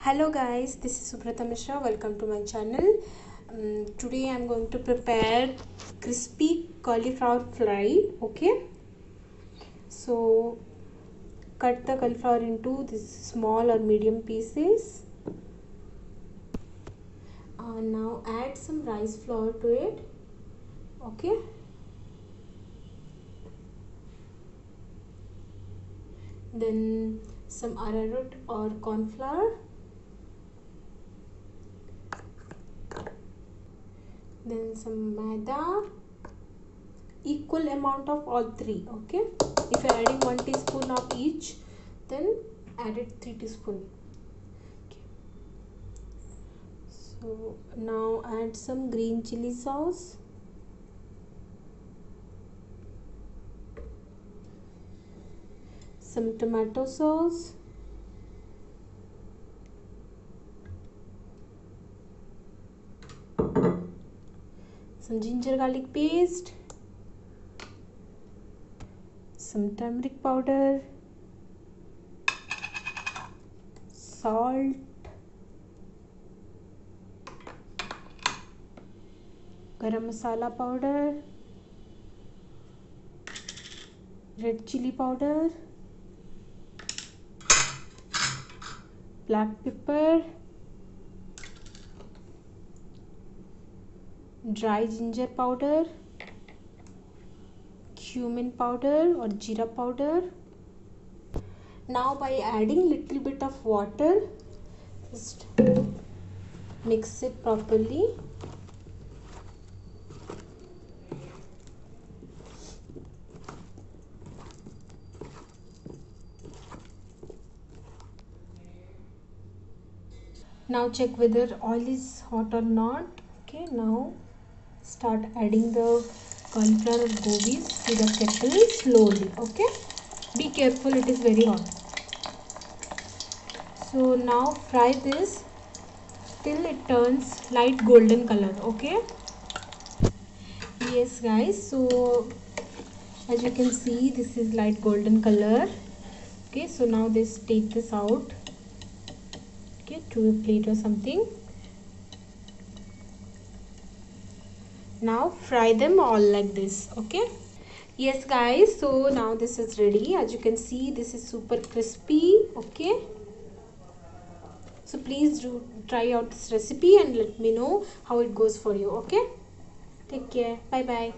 Hello guys, this is Subrata Mishra. Welcome to my channel. Today I am going to prepare crispy cauliflower fry. Okay, so cut the cauliflower into this small or medium pieces. Now add some rice flour to it. Okay, then some arrowroot or corn flour, then some maida, equal amount of all three. Okay, if you are adding 1 teaspoon of each, then add it 3 teaspoon. Okay, so now add some green chili sauce, some tomato sauce, some ginger garlic paste, some turmeric powder, salt, garam masala powder, red chili powder, black pepper, dry ginger powder, cumin powder or jeera powder. Now by adding little bit of water, just mix it properly. Now check whether oil is hot or not. Okay, now start adding the cauliflower gobis to the kettle slowly. Okay, be careful, it is very hot. So now fry this till it turns light golden color. Okay, yes guys, so as you can see, this is light golden color. Okay, so now take this out, okay, to a plate or something. Now fry them all like this. Okay, yes guys, so now this is ready. As you can see, this is super crispy. Okay, so please do try out this recipe and let me know how it goes for you. Okay, take care, bye bye.